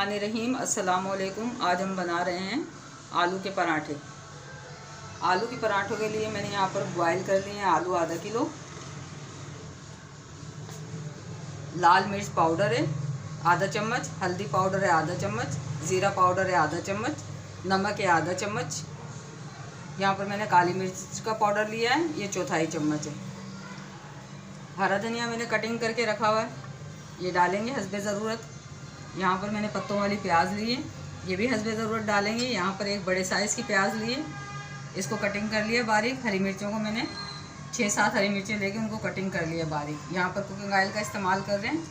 बिस्मिल्लाहिर्रहमानिर्रहीम। अस्सलाम वालेकुम। आज हम बना रहे हैं आलू के पराठे। आलू के पराठों के लिए मैंने यहाँ पर बॉयल कर लिए हैं आलू आधा किलो। लाल मिर्च पाउडर है आधा चम्मच, हल्दी पाउडर है आधा चम्मच, ज़ीरा पाउडर है आधा चम्मच, नमक है आधा चम्मच। यहाँ पर मैंने काली मिर्च का पाउडर लिया है, ये चौथाई चम्मच है। हरा धनिया मैंने कटिंग करके रखा हुआ है, ये डालेंगे हस्बे ज़रूरत। यहाँ पर मैंने पत्तों वाली प्याज ली है, ये भी हस्बे ज़रूरत डालेंगे। यहाँ पर एक बड़े साइज़ की प्याज लिए, इसको कटिंग कर लिया बारीक। हरी मिर्चों को मैंने 6-7 हरी मिर्चें लेके उनको कटिंग कर लिया बारीक। यहाँ पर कुकिंग ऑयल का इस्तेमाल कर रहे हैं।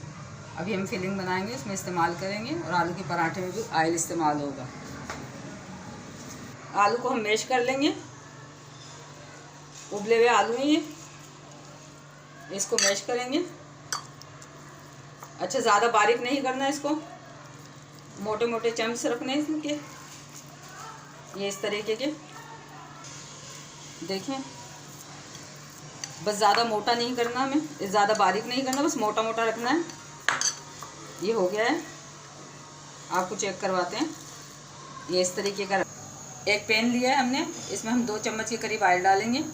अभी हम फिलिंग बनाएंगे, उसमें इस्तेमाल करेंगे और आलू के पराठे में भी ऑयल इस्तेमाल होगा। आलू को हम मैश कर लेंगे, उबले हुए आलू हैं ये, इसको मैश करेंगे। अच्छा, ज़्यादा बारीक नहीं करना है इसको, मोटे मोटे चम्स रखने इसके, ये इस तरीके के। देखें, बस ज़्यादा मोटा नहीं करना हमें, ज़्यादा बारीक नहीं करना, बस मोटा मोटा रखना है। ये हो गया है, आपको चेक करवाते हैं। ये इस तरीके का एक पैन लिया है हमने, इसमें हम 2 चम्मच के करीब ऑयल डालेंगे।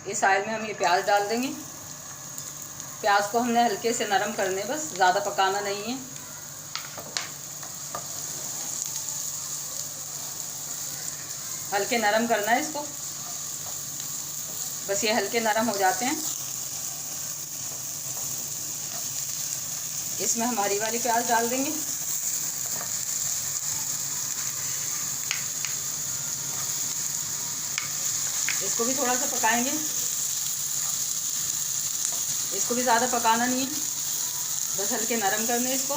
इस ऑयल में हम ये प्याज डाल देंगे। प्याज को हमने हल्के से नरम करने, बस ज़्यादा पकाना नहीं है। हल्के नरम करना है इसको, बस ये हल्के नरम हो जाते हैं। इसमें हम हरी वाली प्याज डाल देंगे। इसको भी थोड़ा सा पकाएंगे, इसको भी ज़्यादा पकाना नहीं है, बस हल्के नरम करने इसको।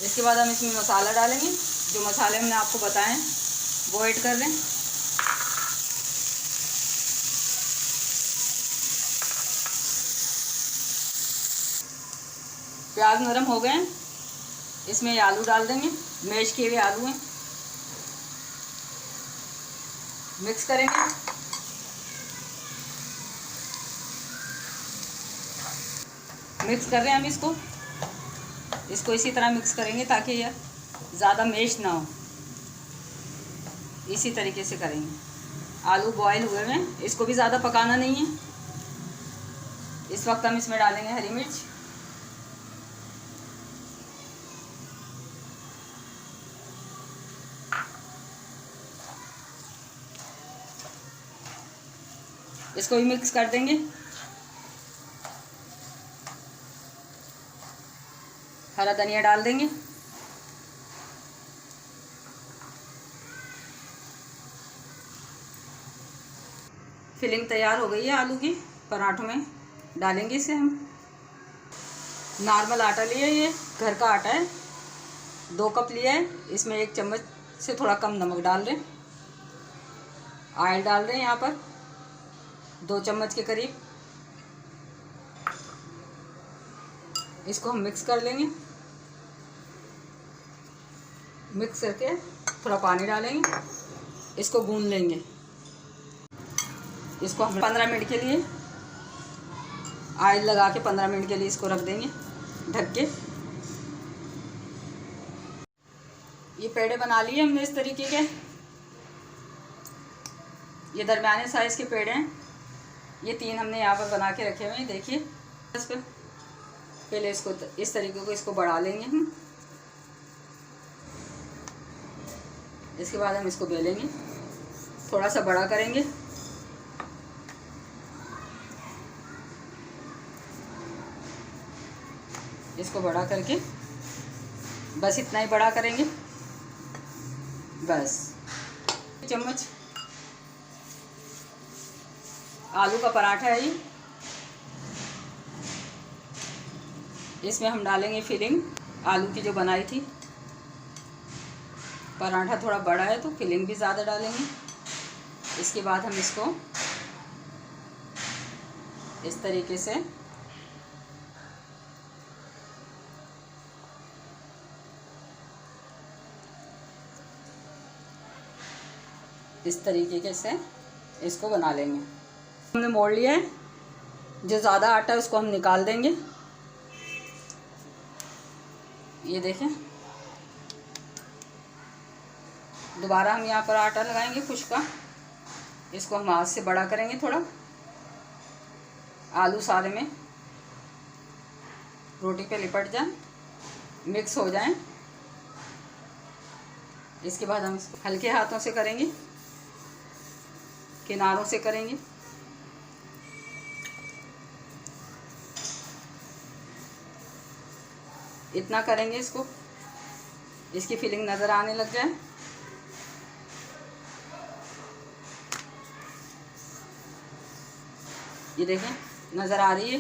इसके बाद हम इसमें मसाला डालेंगे, जो मसाले हमने आपको बताएं वो ऐड कर लें। प्याज नरम हो गए, इसमें ये आलू डाल देंगे, मैश किए हुए आलू हैं। मिक्स करेंगे, मिक्स कर रहे हैं हम इसको इसी तरह मिक्स करेंगे ताकि यह ज़्यादा मैश ना हो। इसी तरीके से करेंगे। आलू बॉयल हुए हैं, इसको भी ज़्यादा पकाना नहीं है। इस वक्त हम इसमें डालेंगे हरी मिर्च, इसको भी मिक्स कर देंगे। हरा धनिया डाल देंगे। फिलिंग तैयार हो गई है आलू की, पराठों में डालेंगे इसे हम। नॉर्मल आटा लिया, ये घर का आटा है, 2 कप लिया है। इसमें 1 चम्मच से थोड़ा कम नमक डाल रहे हैं। ऑयल डाल रहे हैं यहाँ पर 2 चम्मच के करीब। इसको हम मिक्स कर लेंगे। मिक्स करके थोड़ा पानी डालेंगे, इसको गूंद लेंगे। इसको हम 15 मिनट के लिए ऑयल लगा के 15 मिनट के लिए इसको रख देंगे ढक के। ये पेड़े बना लिए हमने इस तरीके के, ये दरमियाने साइज़ के पेड़े हैं। ये 3 हमने यहाँ पर बना के रखे हुए हैं, देखिए। इस पर पहले इसको इस तरीके को इसको बढ़ा लेंगे हम। इसके बाद हम इसको बेलेंगे, थोड़ा सा बड़ा करेंगे। इसको बड़ा करके बस इतना ही बड़ा करेंगे, बस। चम्मच आलू का पराठा है ये। इसमें हम डालेंगे फिलिंग आलू की जो बनाई थी। पराठा थोड़ा बड़ा है तो फिलिंग भी ज़्यादा डालेंगे। इसके बाद हम इसको इस तरीके से इस तरीके से इसको बना लेंगे। हमने मोड़ लिया है, जो ज़्यादा आटा है उसको हम निकाल देंगे। ये देखें, दोबारा हम यहाँ पर आटा लगाएंगे कुछ का। इसको हम हाथ से बड़ा करेंगे थोड़ा, आलू सारे में रोटी पे लिपट जाए, मिक्स हो जाए। इसके बाद हम इसको हल्के हाथों से करेंगे, किनारों से करेंगे। इतना करेंगे इसको, इसकी फीलिंग नज़र आने लग जाए। ये देखें नज़र आ रही है।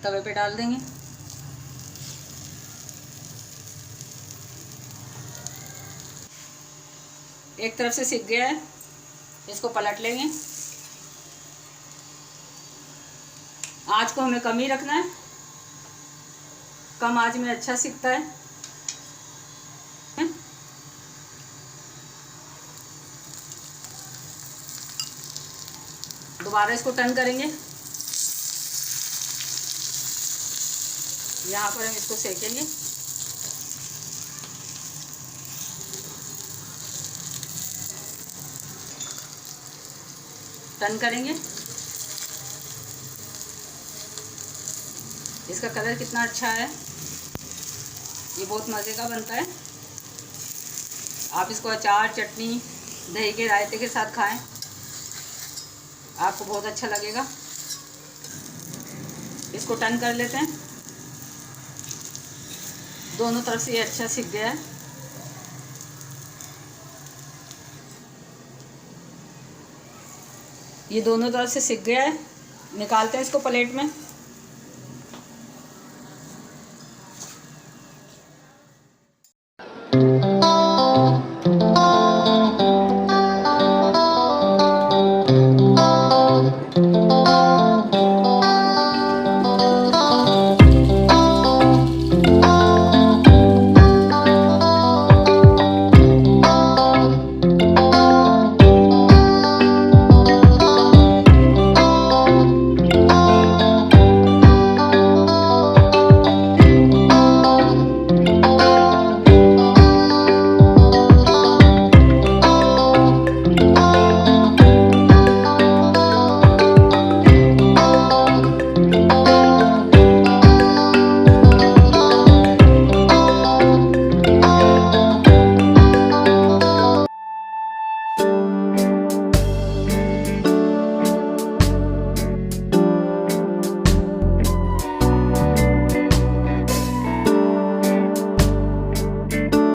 तवे पे डाल देंगे। एक तरफ से सिक गया है, इसको पलट लेंगे। आँच को हमें कम ही रखना है, कम आँच में अच्छा सिकता है। दोबारा इसको टर्न करेंगे। यहाँ पर हम इसको सेकेंगे। टर्न करेंगे। इसका कलर कितना अच्छा है, ये बहुत मज़े का बनता है। आप इसको अचार, चटनी, दही के रायते के साथ खाएं, आपको बहुत अच्छा लगेगा। इसको टर्न कर लेते हैं। दोनों तरफ से ये अच्छा सिक गया है। ये दोनों तरफ से सिक गया है। निकालते हैं इसको प्लेट में।